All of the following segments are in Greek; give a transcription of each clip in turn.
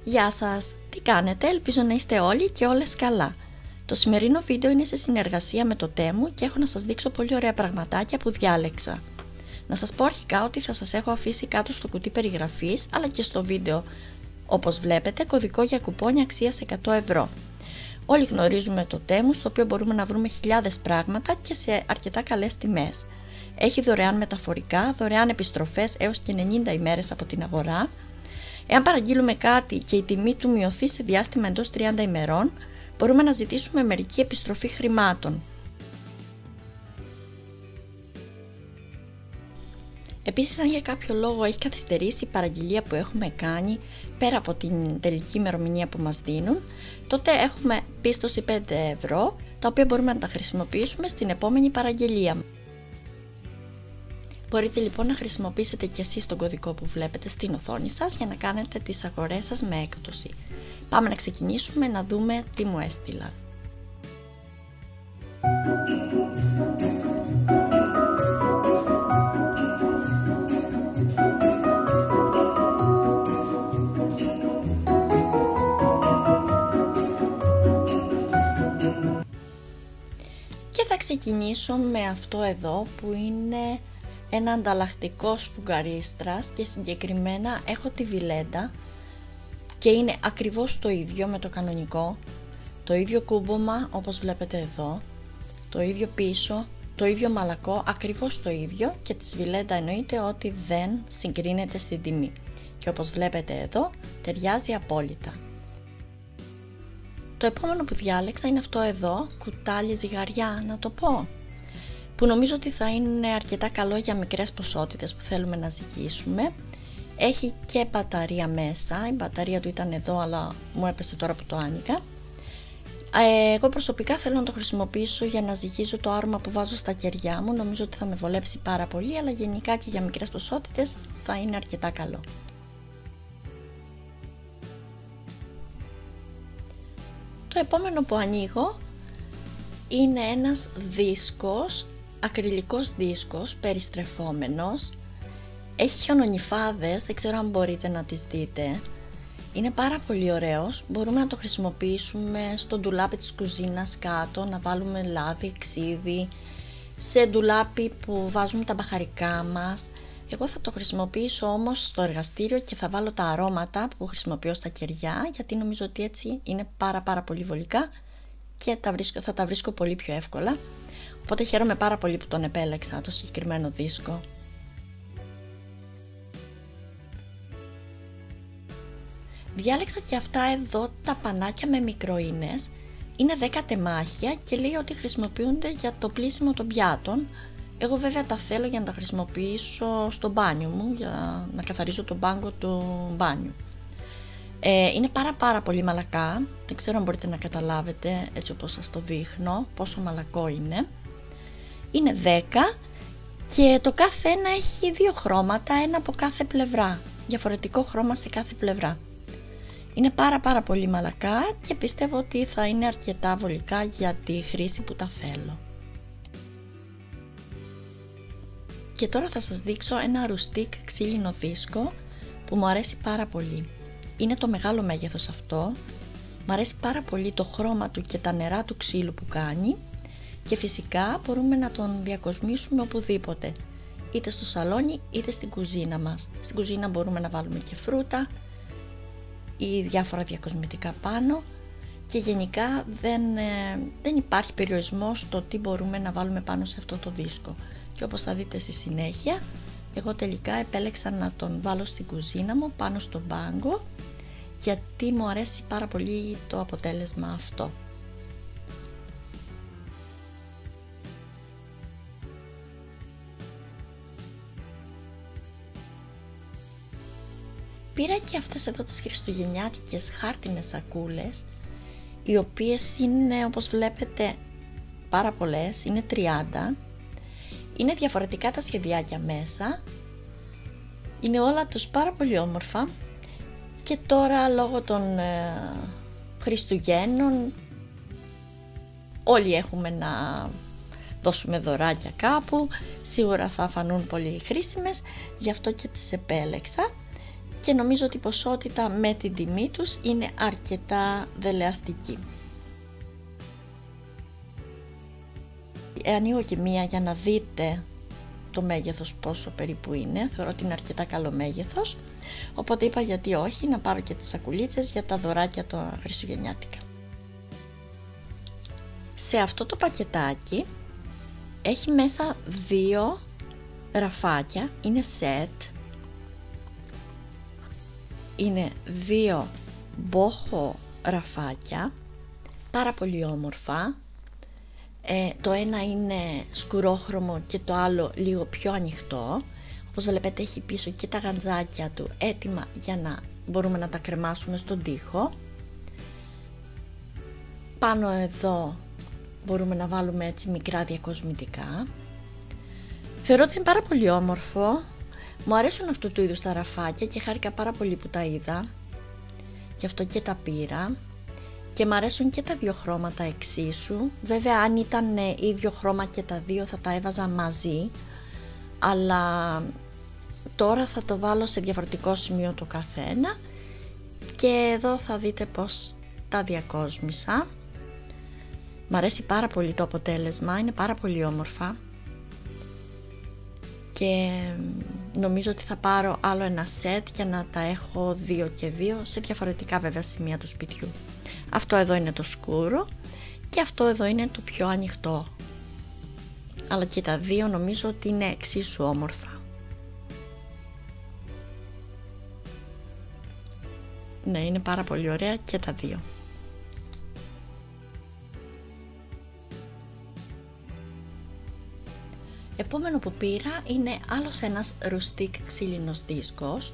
Γεια σας! Τι κάνετε? Ελπίζω να είστε όλοι και όλες καλά. Το σημερινό βίντεο είναι σε συνεργασία με το Temu και έχω να σας δείξω πολύ ωραία πραγματάκια που διάλεξα. Να σας πω αρχικά ότι θα σας έχω αφήσει κάτω στο κουτί περιγραφής αλλά και στο βίντεο, όπως βλέπετε, κωδικό για κουπόνια αξίας 100 ευρώ. Όλοι γνωρίζουμε το Temu, στο οποίο μπορούμε να βρούμε χιλιάδες πράγματα και σε αρκετά καλές τιμές. Έχει δωρεάν μεταφορικά, δωρεάν επιστροφές έως και 90 ημέρες από την αγορά. Εάν παραγγείλουμε κάτι και η τιμή του μειωθεί σε διάστημα εντός 30 ημερών, μπορούμε να ζητήσουμε μερική επιστροφή χρημάτων. Επίσης, αν για κάποιο λόγο έχει καθυστερήσει η παραγγελία που έχουμε κάνει πέρα από την τελική ημερομηνία που μας δίνουν, τότε έχουμε πίστοση 5 ευρώ, τα οποία μπορούμε να τα χρησιμοποιήσουμε στην επόμενη παραγγελία. Μπορείτε λοιπόν να χρησιμοποιήσετε και εσείς τον κωδικό που βλέπετε στην οθόνη σας για να κάνετε τις αγορές σας με έκπτωση. Πάμε να ξεκινήσουμε να δούμε τι μου έστειλαν. Και θα ξεκινήσω με αυτό εδώ που είναι ένα ανταλλακτικό σφουγγαρίστρας και συγκεκριμένα έχω τη βιλέντα και είναι ακριβώς το ίδιο με το κανονικό, το ίδιο κούμπομα όπως βλέπετε εδώ, το ίδιο πίσω, το ίδιο μαλακό, ακριβώς το ίδιο, και τη βιλέντα εννοείται ότι δεν συγκρίνεται στην τιμή και όπως βλέπετε εδώ ταιριάζει απόλυτα. Το επόμενο που διάλεξα είναι αυτό εδώ, κουτάλι ζυγαριά να το πω, που νομίζω ότι θα είναι αρκετά καλό για μικρές ποσότητες που θέλουμε να ζυγίσουμε. Έχει και μπαταρία μέσα, η μπαταρία του ήταν εδώ αλλά μου έπεσε τώρα που το άνοιγα. Εγώ προσωπικά θέλω να το χρησιμοποιήσω για να ζυγίζω το άρωμα που βάζω στα κεριά μου, νομίζω ότι θα με βολέψει πάρα πολύ, αλλά γενικά και για μικρές ποσότητες θα είναι αρκετά καλό. Το επόμενο που ανοίγω είναι ένας δίσκος, ακριλικός δίσκος περιστρεφόμενος. Έχει χιονονυφάδες, δεν ξέρω αν μπορείτε να τις δείτε. Είναι πάρα πολύ ωραίος, μπορούμε να το χρησιμοποιήσουμε στο ντουλάπι της κουζίνας κάτω, να βάλουμε λάδι, ξύδι, σε ντουλάπι που βάζουμε τα μπαχαρικά μας. Εγώ θα το χρησιμοποιήσω όμως στο εργαστήριο και θα βάλω τα αρώματα που χρησιμοποιώ στα κεριά, γιατί νομίζω ότι έτσι είναι πάρα πολύ βολικά και θα τα βρίσκω πολύ πιο εύκολα. Οπότε χαίρομαι πάρα πολύ που τον επέλεξα το συγκεκριμένο δίσκο. Διάλεξα και αυτά εδώ τα πανάκια με μικροίνες. Είναι 10 τεμάχια και λέει ότι χρησιμοποιούνται για το πλύσιμο των πιάτων. Εγώ βέβαια τα θέλω για να τα χρησιμοποιήσω στο μπάνιο μου, για να καθαρίσω τον πάγκο του μπάνιου. Είναι πάρα πολύ μαλακά, δεν ξέρω αν μπορείτε να καταλάβετε έτσι όπως σας το δείχνω πόσο μαλακό είναι. Είναι 10 και το κάθε ένα έχει δύο χρώματα, ένα από κάθε πλευρά, διαφορετικό χρώμα σε κάθε πλευρά. Είναι πάρα πολύ μαλακά και πιστεύω ότι θα είναι αρκετά βολικά για τη χρήση που τα θέλω. Και τώρα θα σας δείξω ένα ρουστίκ ξύλινο δίσκο που μου αρέσει πάρα πολύ. Είναι το μεγάλο μέγεθος αυτό, μου αρέσει πάρα πολύ το χρώμα του και τα νερά του ξύλου που κάνει και φυσικά μπορούμε να τον διακοσμήσουμε οπουδήποτε, είτε στο σαλόνι είτε στην κουζίνα μας. Στην κουζίνα μπορούμε να βάλουμε και φρούτα ή διάφορα διακοσμητικά πάνω και γενικά δεν υπάρχει περιορισμός στο τι μπορούμε να βάλουμε πάνω σε αυτό το δίσκο. Και όπως θα δείτε στη συνέχεια, εγώ τελικά επέλεξα να τον βάλω στην κουζίνα μου πάνω στον πάγκο, γιατί μου αρέσει πάρα πολύ το αποτέλεσμα αυτό. Πήρα και αυτές εδώ τις χριστουγεννιάτικες χάρτινες σακούλες, οι οποίες είναι, όπως βλέπετε, πάρα πολλές, είναι 30. Είναι διαφορετικά τα σχεδιάκια μέσα, είναι όλα τους πάρα πολύ όμορφα και τώρα λόγω των Χριστουγέννων όλοι έχουμε να δώσουμε δωράκια κάπου, σίγουρα θα φανούν πολύ χρήσιμες, γι' αυτό και τις επέλεξα. και νομίζω ότι η ποσότητα με την τιμή τους είναι αρκετά δελεαστική. Ανοίγω και μία για να δείτε το μέγεθος πόσο περίπου είναι. Θεωρώ ότι είναι αρκετά καλό μέγεθος, οπότε είπα γιατί όχι, να πάρω και τις σακουλίτσες για τα δωράκια τα χριστουγεννιάτικα. Σε αυτό το πακετάκι έχει μέσα 2 ραφάκια, είναι set, είναι 2 μπόχο ραφάκια, πάρα πολύ όμορφα. Το ένα είναι σκουρόχρωμο και το άλλο λίγο πιο ανοιχτό. Όπως βλέπετε έχει πίσω και τα γαντζάκια του έτοιμα για να μπορούμε να τα κρεμάσουμε στον τοίχο. Πάνω εδώ μπορούμε να βάλουμε έτσι μικρά διακοσμητικά. Θεωρώ ότι είναι πάρα πολύ όμορφο. Μου αρέσουν αυτού του είδους τα ραφάκια και χάρηκα πάρα πολύ που τα είδα. Γι' αυτό και τα πήρα. Και μου αρέσουν και τα 2 χρώματα εξίσου. Βέβαια αν ήταν ίδιο χρώμα και τα 2 θα τα έβαζα μαζί, αλλά τώρα θα το βάλω σε διαφορετικό σημείο το καθένα και εδώ θα δείτε πως τα διακόσμησα. Μ' αρέσει πάρα πολύ το αποτέλεσμα, είναι πάρα πολύ όμορφα και νομίζω ότι θα πάρω άλλο ένα σετ για να τα έχω 2 και 2 σε διαφορετικά βέβαια σημεία του σπιτιού. Αυτό εδώ είναι το σκούρο και αυτό εδώ είναι το πιο ανοιχτό, αλλά και τα 2 νομίζω ότι είναι εξίσου όμορφα. Ναι, είναι πάρα πολύ ωραία και τα 2. Επόμενο που πήρα είναι άλλος ένας ρουστίκ ξύλινος δίσκος,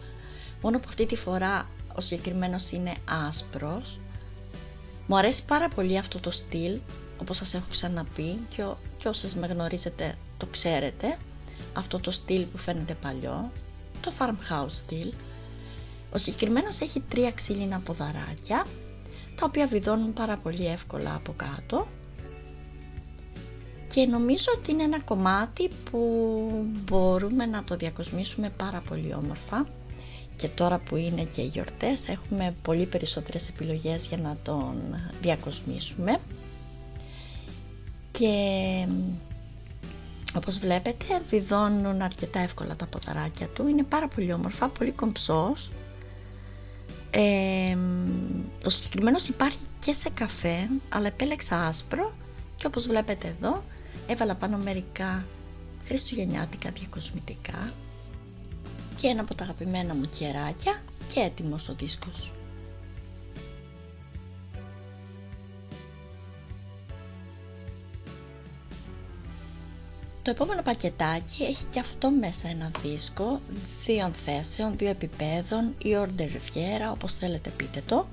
μόνο που αυτή τη φορά ο συγκεκριμένος είναι άσπρος. Μου αρέσει πάρα πολύ αυτό το στυλ, όπως σας έχω ξαναπεί και όσες με γνωρίζετε το ξέρετε, αυτό το στυλ που φαίνεται παλιό, το farmhouse στυλ. Ο συγκεκριμένος έχει 3 ξύλινα ποδαράκια, τα οποία βιδώνουν πάρα πολύ εύκολα από κάτω και νομίζω ότι είναι ένα κομμάτι που μπορούμε να το διακοσμήσουμε πάρα πολύ όμορφα. Και τώρα που είναι και οι γιορτές έχουμε πολύ περισσότερες επιλογές για να τον διακοσμήσουμε και όπως βλέπετε βιδώνουν αρκετά εύκολα τα ποδαράκια του, είναι πάρα πολύ όμορφα, πολύ κομψός. Ο συγκεκριμένος υπάρχει και σε καφέ, αλλά επέλεξα άσπρο και όπως βλέπετε εδώ έβαλα πάνω μερικά χριστουγεννιάτικα διακοσμητικά και ένα από τα αγαπημένα μου κεράκια και έτοιμος ο δίσκος. Το επόμενο πακετάκι έχει και αυτό μέσα ένα δίσκο 2 θέσεων, 2 επιπέδων ή order riviera, όπως θέλετε πείτε το.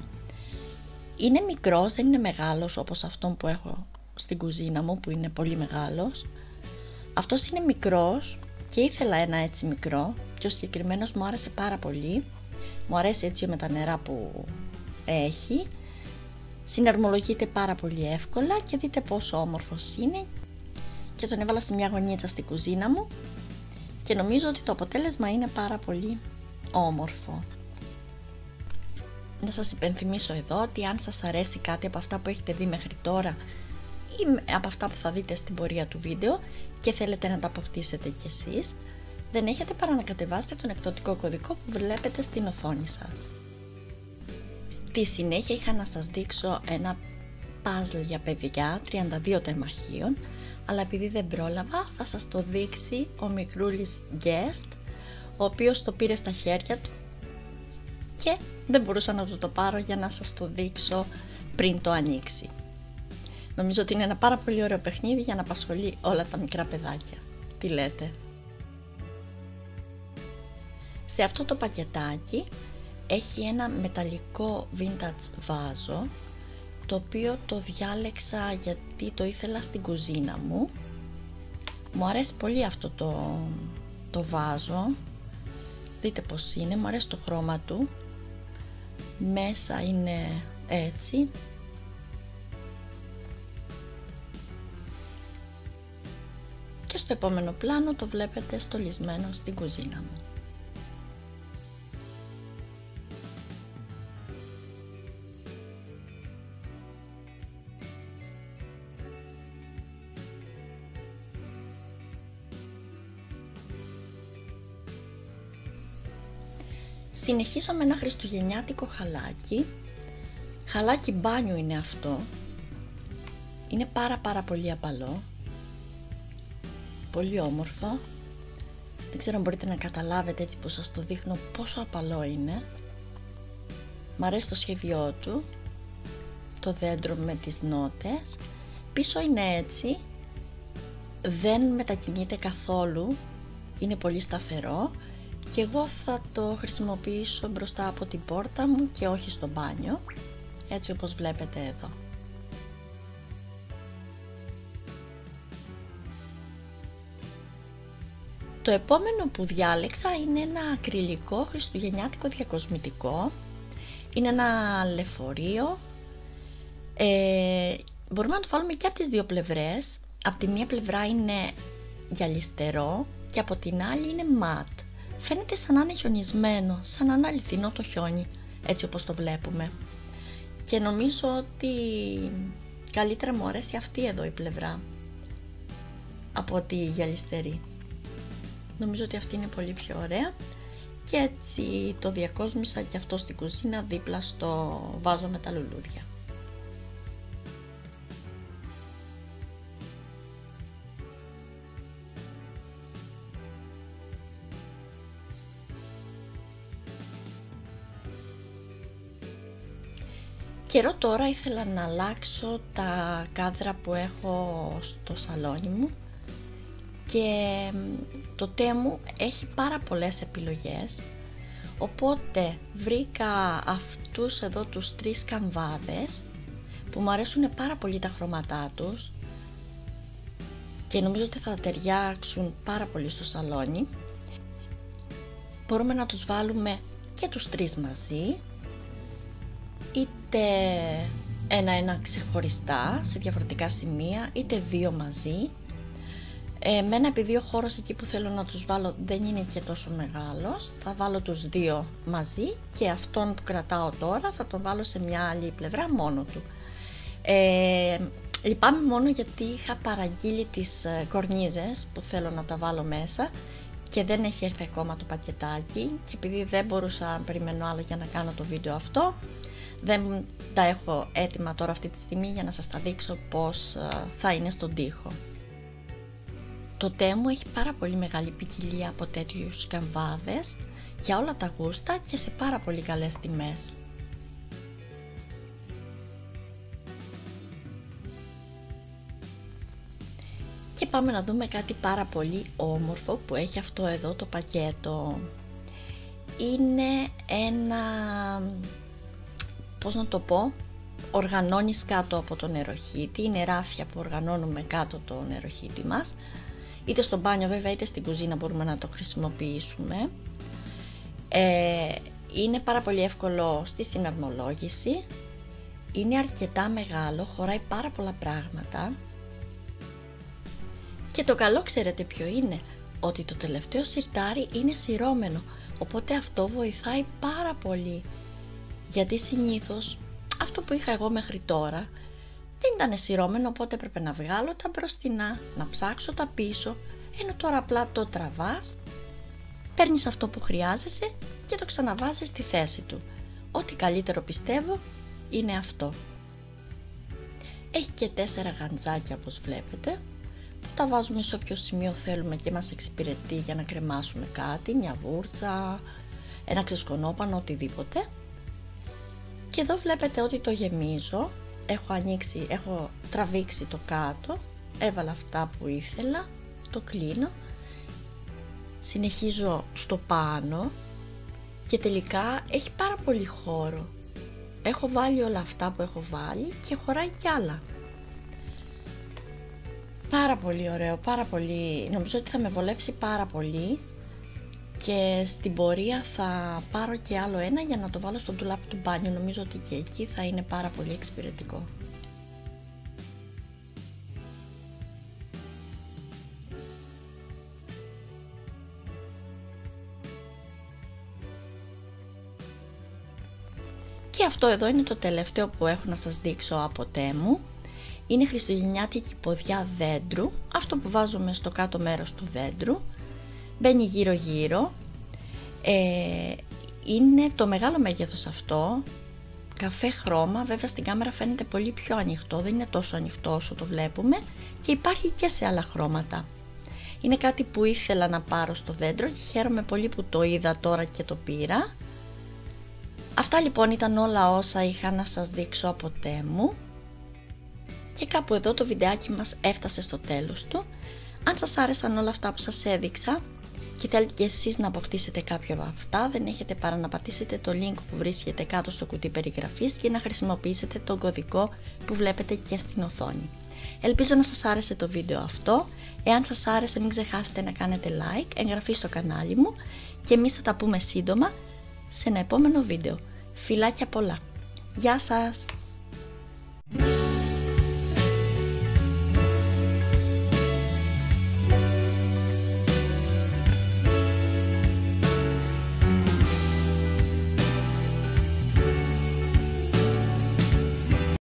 Είναι μικρός, δεν είναι μεγάλος όπως αυτόν που έχω στην κουζίνα μου που είναι πολύ μεγάλος. Αυτός είναι μικρός και ήθελα ένα έτσι μικρό και ο συγκεκριμένος μου άρεσε πάρα πολύ. Μου αρέσει έτσι με τα νερά που έχει. Συναρμολογείται πάρα πολύ εύκολα και δείτε πόσο όμορφος είναι. Και τον έβαλα σε μια γωνίτσα στην κουζίνα μου και νομίζω ότι το αποτέλεσμα είναι πάρα πολύ όμορφο. Να σας υπενθυμίσω εδώ ότι αν σας αρέσει κάτι από αυτά που έχετε δει μέχρι τώρα ή από αυτά που θα δείτε στην πορεία του βίντεο και θέλετε να τα αποκτήσετε κι εσείς, δεν έχετε παρά να κατεβάσετε τον εκπτωτικό κωδικό που βλέπετε στην οθόνη σας. Στη συνέχεια είχα να σας δείξω ένα puzzle για παιδιά 32 τερμαχίων, αλλά επειδή δεν πρόλαβα θα σας το δείξει ο μικρούλης Guest, ο οποίος το πήρε στα χέρια του και δεν μπορούσα να το πάρω για να σας το δείξω πριν το ανοίξει. Νομίζω ότι είναι ένα πάρα πολύ ωραίο παιχνίδι για να απασχολεί όλα τα μικρά παιδάκια. Τι λέτε? Σε αυτό το πακετάκι έχει ένα μεταλλικό vintage βάζο, το οποίο το διάλεξα γιατί το ήθελα στην κουζίνα μου. Μου αρέσει πολύ αυτό το βάζο, δείτε πως είναι, μου αρέσει το χρώμα του, μέσα είναι έτσι και στο επόμενο πλάνο το βλέπετε στολισμένο στην κουζίνα μου. Συνεχίζω με ένα χριστουγεννιάτικο χαλάκι. Χαλάκι μπάνιου είναι αυτό. Είναι πάρα πολύ απαλό. Πολύ όμορφο. Δεν ξέρω αν μπορείτε να καταλάβετε έτσι που σας το δείχνω πόσο απαλό είναι. Μ' αρέσει το σχέδιό του. Το δέντρο με τις νότες. Πίσω είναι έτσι. Δεν μετακινείται καθόλου. Είναι πολύ σταθερό. Και εγώ θα το χρησιμοποιήσω μπροστά από την πόρτα μου και όχι στο μπάνιο. Έτσι όπως βλέπετε εδώ. Το επόμενο που διάλεξα είναι ένα ακριλικό χριστουγεννιάτικο διακοσμητικό. Είναι ένα λεωφορείο. Μπορούμε να το βάλουμε και από τις δύο πλευρές. Από τη μία πλευρά είναι γυαλιστερό και από την άλλη είναι ματ. Φαίνεται σαν να είναι χιονισμένο, σαν να είναι αληθινό το χιόνι, έτσι όπως το βλέπουμε. Και νομίζω ότι καλύτερα μου αρέσει αυτή εδώ η πλευρά από τη γυαλιστερή. Νομίζω ότι αυτή είναι πολύ πιο ωραία και έτσι το διακόσμησα και αυτό στην κουζίνα δίπλα στο βάζο με τα λουλούδια. Καιρό τώρα ήθελα να αλλάξω τα κάδρα που έχω στο σαλόνι μου και το τέ μου έχει πάρα πολλές επιλογές, οπότε βρήκα αυτούς εδώ τους 3 καμβάδες που μου αρέσουν πάρα πολύ τα χρώματά τους και νομίζω ότι θα ταιριάξουν πάρα πολύ στο σαλόνι. Μπορούμε να τους βάλουμε και τους 3 μαζί, είτε ένα ξεχωριστά σε διαφορετικά σημεία, είτε 2 μαζί. Εμένα επειδή ο χώρος εκεί που θέλω να τους βάλω δεν είναι και τόσο μεγάλος, θα βάλω τους 2 μαζί και αυτόν που κρατάω τώρα θα τον βάλω σε μια άλλη πλευρά μόνο του. Λυπάμαι μόνο γιατί είχα παραγγείλει τις κορνίζες που θέλω να τα βάλω μέσα και δεν έχει έρθει ακόμα το πακετάκι και επειδή δεν μπορούσα να περιμένω άλλο για να κάνω το βίντεο αυτό, δεν τα έχω έτοιμα τώρα αυτή τη στιγμή για να σας τα δείξω πως θα είναι στον τοίχο. Το τέ μου έχει πάρα πολύ μεγάλη ποικιλία από τέτοιους καμβάδες για όλα τα γούστα και σε πάρα πολύ καλές τιμές. Και πάμε να δούμε κάτι πάρα πολύ όμορφο που έχει αυτό εδώ το πακέτο. Είναι ένα, πώς να το πω, οργανώνεις κάτω από το νεροχύτη, είναι ράφια που οργανώνουμε κάτω το νεροχύτη μας, είτε στο μπάνιο βέβαια είτε στην κουζίνα μπορούμε να το χρησιμοποιήσουμε. Είναι πάρα πολύ εύκολο στη συναρμολόγηση, είναι αρκετά μεγάλο, χωράει πάρα πολλά πράγματα και το καλό ξέρετε ποιο είναι, ότι το τελευταίο σιρτάρι είναι σειρώμενο, οπότε αυτό βοηθάει πάρα πολύ, γιατί συνήθως αυτό που είχα εγώ μέχρι τώρα δεν ήταν σειρώμενο, οπότε έπρεπε να βγάλω τα μπροστινά, να ψάξω τα πίσω, ενώ τώρα απλά το τραβάς, παίρνεις αυτό που χρειάζεσαι και το ξαναβάζεις στη θέση του. Ό,τι καλύτερο πιστεύω είναι αυτό. Έχει και 4 γαντζάκια όπως βλέπετε, που τα βάζουμε σε όποιο σημείο θέλουμε και μας εξυπηρετεί για να κρεμάσουμε κάτι, μια βούρτσα, ένα ξεσκονόπανο, οτιδήποτε. Και εδώ βλέπετε ότι το γεμίζω, έχω τραβήξει το κάτω, έβαλα αυτά που ήθελα, το κλείνω, συνεχίζω στο πάνω και τελικά έχει πάρα πολύ χώρο. Έχω βάλει όλα αυτά που έχω βάλει και χωράει κι άλλα. Πάρα πολύ ωραίο, πάρα πολύ, νομίζω ότι θα με βολέψει πάρα πολύ και στην πορεία θα πάρω και άλλο ένα για να το βάλω στο ντουλάπι του μπάνιου, νομίζω ότι και εκεί θα είναι πάρα πολύ εξυπηρετικό. Και αυτό εδώ είναι το τελευταίο που έχω να σας δείξω από τέ μου. Είναι χριστουγεννιάτικη ποδιά δέντρου, αυτό που βάζουμε στο κάτω μέρος του δέντρου. Μπαίνει γύρω γύρω, είναι το μεγάλο μέγεθος αυτό, καφέ χρώμα, βέβαια στην κάμερα φαίνεται πολύ πιο ανοιχτό, δεν είναι τόσο ανοιχτό όσο το βλέπουμε και υπάρχει και σε άλλα χρώματα. Είναι κάτι που ήθελα να πάρω στο δέντρο και χαίρομαι πολύ που το είδα τώρα και το πήρα. Αυτά λοιπόν ήταν όλα όσα είχα να σας δείξω από Τέμου. Και κάπου εδώ το βιντεάκι μας έφτασε στο τέλος του. Αν σας άρεσαν όλα αυτά που σας έδειξα και θέλετε και εσείς να αποκτήσετε κάποιο από αυτά, δεν έχετε παρά να πατήσετε το link που βρίσκεται κάτω στο κουτί περιγραφής και να χρησιμοποιήσετε τον κωδικό που βλέπετε και στην οθόνη. Ελπίζω να σας άρεσε το βίντεο αυτό. Εάν σας άρεσε μην ξεχάσετε να κάνετε like, εγγραφή στο κανάλι μου και εμείς θα τα πούμε σύντομα σε ένα επόμενο βίντεο. Φιλάκια πολλά. Γεια σας!